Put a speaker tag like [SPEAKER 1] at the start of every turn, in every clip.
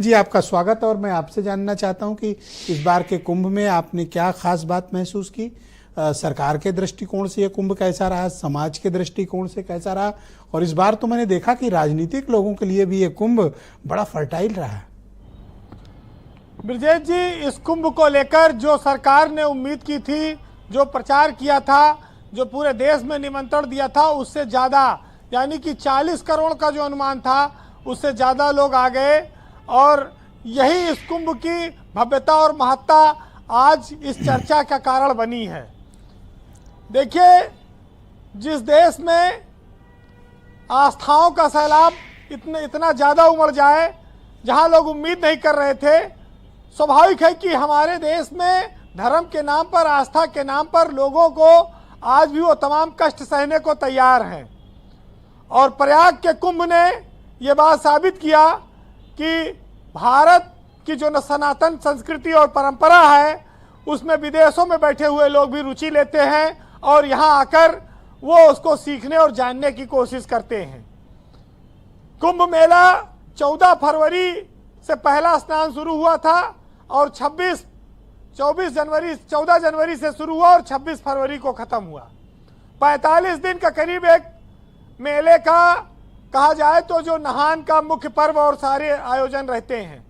[SPEAKER 1] जी, आपका स्वागत। और मैं आपसे जानना चाहता हूं कि इस बार के कुंभ में आपने क्या खास बात महसूस की। सरकार के दृष्टिकोण से ये कुंभ कैसा रहा, समाज के दृष्टिकोण से कैसा रहा, और इस बार तो मैंने देखा कि राजनीतिक लोगों के लिए भी ये कुंभ बड़ा फर्टाइल रहा है।
[SPEAKER 2] ब्रजेश जी, इस कुंभ को लेकर जो सरकार ने उम्मीद की थी, जो प्रचार किया था, जो पूरे देश में निमंत्रण दिया था, उससे ज़्यादा यानी कि 40 करोड़ का जो अनुमान था उससे ज़्यादा लोग आ गए। और यही इस कुंभ की भव्यता और महत्ता आज इस चर्चा का कारण बनी है। देखिए, जिस देश में आस्थाओं का सैलाब इतना ज़्यादा उमड़ जाए, जहां लोग उम्मीद नहीं कर रहे थे, स्वाभाविक है कि हमारे देश में धर्म के नाम पर, आस्था के नाम पर लोगों को आज भी वो तमाम कष्ट सहने को तैयार हैं। और प्रयाग के कुंभ ने ये बात साबित किया कि भारत की जो सनातन संस्कृति और परंपरा है, उसमें विदेशों में बैठे हुए लोग भी रुचि लेते हैं और यहाँ आकर वो उसको सीखने और जानने की कोशिश करते हैं। कुंभ मेला 14 फरवरी से पहला स्नान शुरू हुआ था और 14 जनवरी से शुरू हुआ और 26 फरवरी को ख़त्म हुआ। 45 दिन का करीब एक मेले का कहा जाए तो जो नहान का मुख्य पर्व और सारे आयोजन रहते हैं,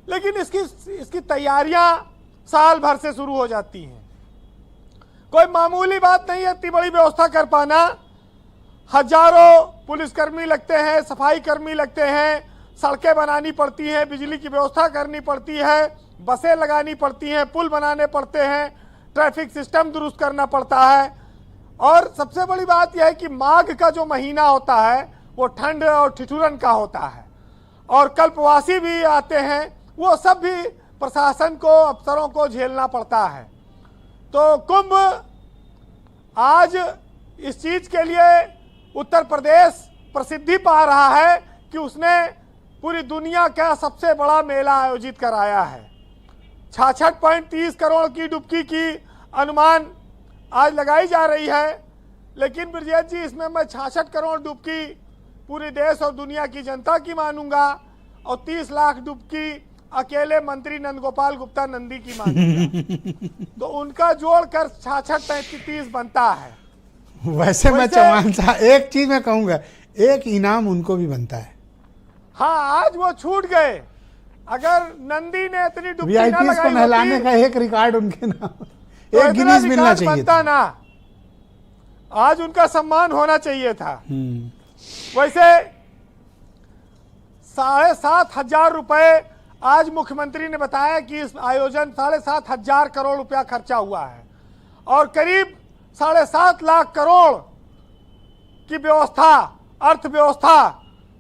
[SPEAKER 2] लेकिन इसकी तैयारियां साल भर से शुरू हो जाती हैं। कोई मामूली बात नहीं है इतनी बड़ी व्यवस्था कर पाना। हजारों पुलिसकर्मी लगते हैं, सफाई कर्मी लगते हैं, सड़कें बनानी पड़ती हैं, बिजली की व्यवस्था करनी पड़ती है, बसें लगानी पड़ती हैं, पुल बनाने पड़ते हैं, ट्रैफिक सिस्टम दुरुस्त करना पड़ता है। और सबसे बड़ी बात यह है कि माघ का जो महीना होता है वो ठंड और ठिठुरन का होता है, और कल्पवासी भी आते हैं, वो सब भी प्रशासन को, अफसरों को झेलना पड़ता है। तो कुंभ आज इस चीज़ के लिए उत्तर प्रदेश प्रसिद्धि पा रहा है कि उसने पूरी दुनिया का सबसे बड़ा मेला आयोजित कराया है। 66.30 करोड़ की डुबकी की अनुमान आज लगाई जा रही है, लेकिन ब्रजेश जी, इसमें मैं 66 करोड़ डुबकी पूरे देश और दुनिया की जनता की मानूंगा और 30 लाख डुबकी अकेले मंत्री नंदगोपाल गुप्ता नंदी की मानूंगा। तो उनका जोड़कर 66-35 बनता है।
[SPEAKER 1] वैसे मैं चौहान साहब एक चीज मैं कहूंगा, एक इनाम उनको भी बनता है।
[SPEAKER 2] हाँ, आज वो छूट गए। अगर नंदी ने इतनी डुबकी ना
[SPEAKER 1] वीआईपी को नहलाने का एक रिकॉर्ड उनके नाम,
[SPEAKER 2] तो
[SPEAKER 1] एक गिनीज मिलना चाहिए था
[SPEAKER 2] ना, आज उनका सम्मान होना चाहिए था। वैसे 7,500 रुपए आज मुख्यमंत्री ने बताया कि इस आयोजन 7,500 करोड़ रुपया खर्चा हुआ है और करीब 7.5 लाख करोड़ की व्यवस्था, अर्थव्यवस्था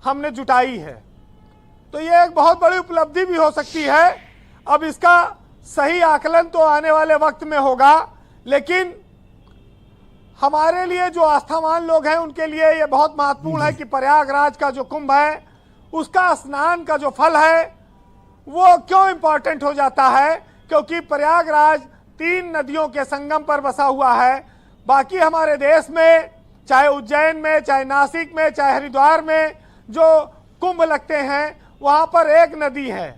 [SPEAKER 2] हमने जुटाई है। तो ये एक बहुत बड़ी उपलब्धि भी हो सकती है। अब इसका सही आकलन तो आने वाले वक्त में होगा, लेकिन हमारे लिए जो आस्थावान लोग हैं उनके लिए ये बहुत महत्वपूर्ण है कि प्रयागराज का जो कुंभ है, उसका स्नान का जो फल है वो क्यों इम्पोर्टेंट हो जाता है, क्योंकि प्रयागराज 3 नदियों के संगम पर बसा हुआ है। बाकी हमारे देश में, चाहे उज्जैन में, चाहे नासिक में, चाहे हरिद्वार में जो कुंभ लगते हैं, वहाँ पर एक नदी है,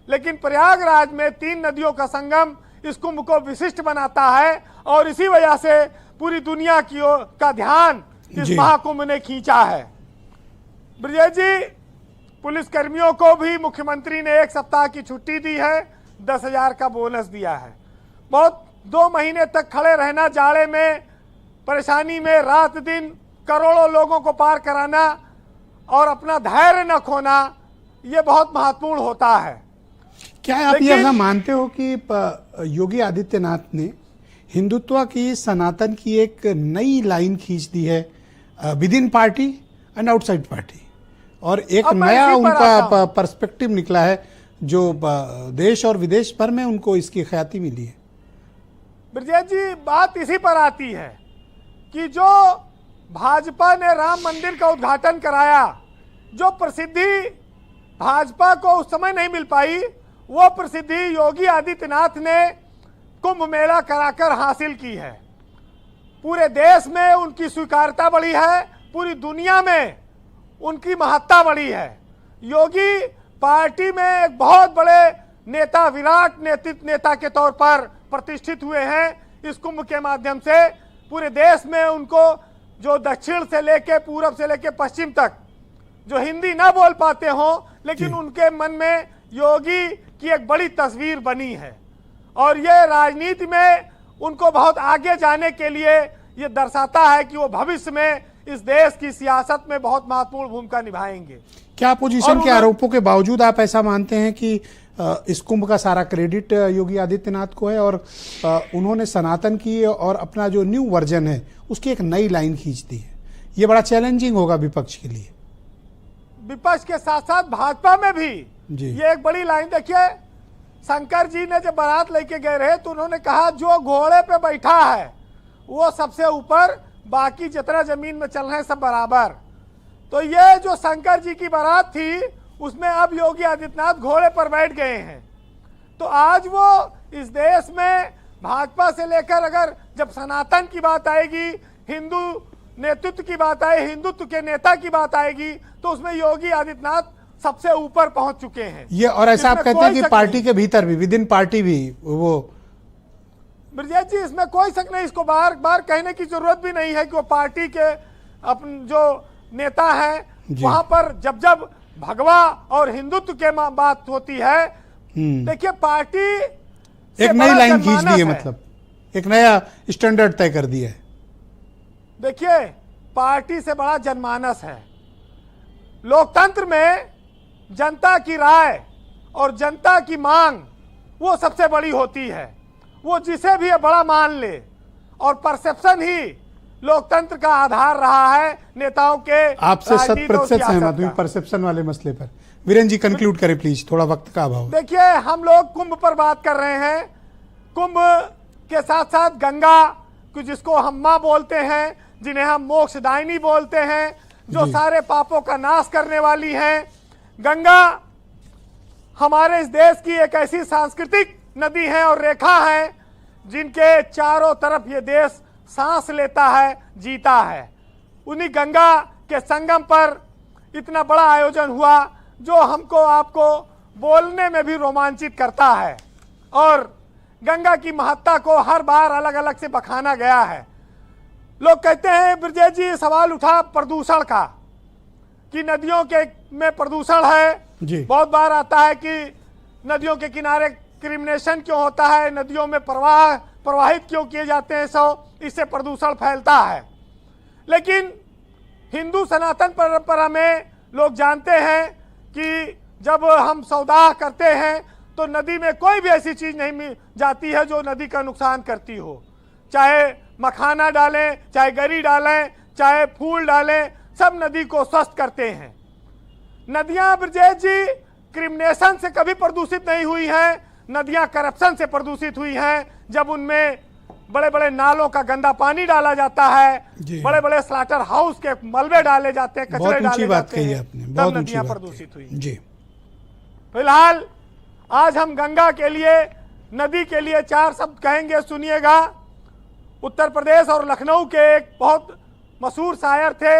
[SPEAKER 2] लेकिन प्रयागराज में 3 नदियों का संगम इस कुंभ को विशिष्ट बनाता है। और इसी वजह से पूरी दुनिया की ओर का ध्यान इस महाकुंभ ने खींचा है। ब्रजेश जी, पुलिसकर्मियों को भी मुख्यमंत्री ने 1 सप्ताह की छुट्टी दी है, 10,000 का बोनस दिया है। बहुत 2 महीने तक खड़े रहना, जाड़े में, परेशानी में, रात दिन करोड़ों लोगों को पार कराना और अपना धैर्य न खोना, ये बहुत महत्वपूर्ण होता है।
[SPEAKER 1] क्या आप ये ऐसा मानते हो कि योगी आदित्यनाथ ने हिंदुत्व की, सनातन की एक नई लाइन खींच दी है with in party and outside party, और एक नया उनका पर्सपेक्टिव निकला है जो देश और विदेश भर में उनको इसकी ख्याति मिली है?
[SPEAKER 2] ब्रजेश जी, बात इसी पर आती है कि जो भाजपा ने राम मंदिर का उद्घाटन कराया, जो प्रसिद्धि भाजपा को उस समय नहीं मिल पाई, वो प्रसिद्धि योगी आदित्यनाथ ने कुंभ मेला कराकर हासिल की है। पूरे देश में उनकी स्वीकार्यता बढ़ी है, पूरी दुनिया में उनकी महत्ता बढ़ी है। योगी पार्टी में एक बहुत बड़े नेता, विराट नेता के तौर पर प्रतिष्ठित हुए हैं। इस कुंभ के माध्यम से पूरे देश में उनको, जो दक्षिण से लेके पूरब से लेके पश्चिम तक, जो हिंदी ना बोल पाते हो लेकिन उनके मन में योगी की एक बड़ी तस्वीर बनी है और ये राजनीति में उनको बहुत आगे जाने के लिए ये दर्शाता है कि वो भविष्य में इस देश की सियासत में बहुत महत्वपूर्ण भूमिका निभाएंगे।
[SPEAKER 1] क्या अपोजिशन के आरोपों के बावजूद आप ऐसा मानते हैं कि इस कुंभ का सारा क्रेडिट योगी आदित्यनाथ को है और उन्होंने सनातन की और अपना जो न्यू वर्जन है उसकी एक नई लाइन खींच दी है? ये बड़ा चैलेंजिंग होगा विपक्ष के लिए।
[SPEAKER 2] विपक्ष के साथ साथ भाजपा में भी
[SPEAKER 1] जी।
[SPEAKER 2] ये एक बड़ी लाइन। देखिए, शंकर जी ने जब बारात लेके गए रहे तो उन्होंने कहा जो घोड़े पे बैठा है वो सबसे ऊपर, बाकी जितना जमीन में चल रहे हैं सब बराबर। तो ये जो शंकर जी की बारात थी उसमें अब योगी आदित्यनाथ घोड़े पर बैठ गए हैं। तो आज वो इस देश में भाजपा से लेकर, अगर जब सनातन की बात आएगी, हिंदू नेतृत्व की बात आए, हिंदुत्व के नेता की बात आएगी, तो उसमें योगी आदित्यनाथ सबसे ऊपर पहुंच चुके हैं।
[SPEAKER 1] ये और ऐसा आप कहते हैं कि पार्टी के भीतर भी, विद इन पार्टी भी वो,
[SPEAKER 2] ब्रजेश जी इसमें कोई शक नहीं, इसको बार बार कहने की जरूरत भी नहीं है कि वो पार्टी के अपन जो नेता हैं वहां पर जब जब भगवा और हिंदुत्व के बात होती है, देखिए पार्टी
[SPEAKER 1] एक नई लाइन खींच दी है, मतलब एक नया स्टैंडर्ड तय कर दिया है।
[SPEAKER 2] देखिए पार्टी से बड़ा जनमानस है। लोकतंत्र में जनता की राय और जनता की मांग वो सबसे बड़ी होती है, वो जिसे भी बड़ा मान ले, और परसेप्शन ही लोकतंत्र का आधार रहा है नेताओं के।
[SPEAKER 1] आपसे 100% सहमत हूं परसेप्शन वाले मसले पर। वीरेंद्र जी कंक्लूड करें प्लीज, थोड़ा वक्त का अभाव।
[SPEAKER 2] देखिए हम लोग कुंभ पर बात कर रहे हैं, कुंभ के साथ साथ गंगा को, जिसको हम मां बोलते हैं, जिन्हें हम मोक्षदायिनी बोलते हैं, जो सारे पापों का नाश करने वाली हैं। गंगा हमारे इस देश की एक ऐसी सांस्कृतिक नदी है और रेखा है जिनके चारों तरफ ये देश सांस लेता है, जीता है। उन्हीं गंगा के संगम पर इतना बड़ा आयोजन हुआ जो हमको आपको बोलने में भी रोमांचित करता है, और गंगा की महत्ता को हर बार अलग अलग से बखाना गया है। लोग कहते हैं, ब्रजेश जी सवाल उठा प्रदूषण का, कि नदियों के में प्रदूषण है। बहुत बार आता है कि नदियों के किनारे क्रिमिनेशन क्यों होता है, नदियों में प्रवाहित क्यों किए जाते हैं, इससे प्रदूषण फैलता है। लेकिन हिंदू सनातन परंपरा में लोग जानते हैं कि जब हम सौदा करते हैं तो नदी में कोई भी ऐसी चीज नहीं मिल जाती है जो नदी का नुकसान करती हो। चाहे मखाना डालें, चाहे गरी डालें, चाहे फूल डालें, सब नदी को स्वस्थ करते हैं। नदियां ब्रजेश जी क्रिमिनेशन से कभी प्रदूषित नहीं हुई हैं, नदियां करप्शन से प्रदूषित हुई हैं। जब उनमें बड़े बड़े नालों का गंदा पानी डाला जाता है, बड़े बड़े स्लाटर हाउस के मलबे डाले जाते हैं, कचरे डाले जाते हैं, तब नदियां प्रदूषित हुई।
[SPEAKER 1] जी।
[SPEAKER 2] फिलहाल आज हम गंगा के लिए, नदी के लिए 4 शब्द कहेंगे, सुनिएगा। उत्तर प्रदेश और लखनऊ के एक बहुत मशहूर शायर थे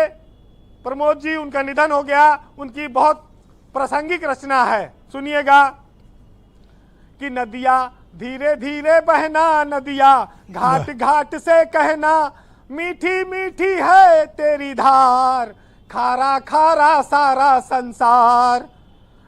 [SPEAKER 2] प्रमोद जी, उनका निधन हो गया। उनकी बहुत प्रासंगिक रचना है, सुनिएगा। कि नदियां धीरे धीरे बहना, नदियां घाट घाट से कहना, मीठी मीठी है तेरी धार, खारा खारा सारा संसार।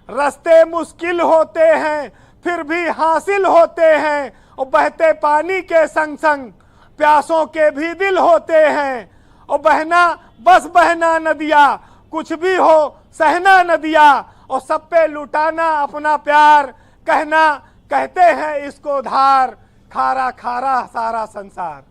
[SPEAKER 2] रास्ते मुश्किल होते हैं फिर भी हासिल होते हैं, और बहते पानी के संग संग प्यासों के भी दिल होते हैं। और बहना बस बहना नदिया, कुछ भी हो सहना नदिया, और सब पे लुटाना अपना प्यार, कहना कहते हैं इसको धार, खारा खारा सारा संसार।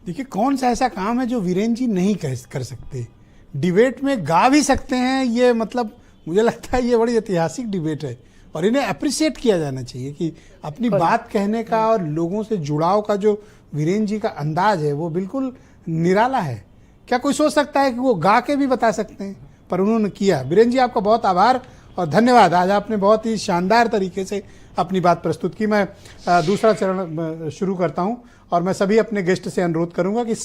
[SPEAKER 1] देखिए कौन सा ऐसा काम है जो वीरेंद्र जी नहीं कर सकते, डिबेट में गा भी सकते हैं। ये मतलब मुझे लगता है ये बड़ी ऐतिहासिक डिबेट है और इन्हें अप्रिशिएट किया जाना चाहिए कि अपनी बात कहने का और लोगों से जुड़ाव का जो वीरेंद्र जी का अंदाज है वो बिल्कुल निराला है। क्या कोई सोच सकता है कि वो गा के भी बता सकते हैं, पर उन्होंने किया। वीरेंद्र जी आपका बहुत आभार और धन्यवाद। आज आपने बहुत ही शानदार तरीके से अपनी बात प्रस्तुत की। मैं दूसरा चरण शुरू करता हूं और मैं सभी अपने गेस्ट से अनुरोध करूंगा कि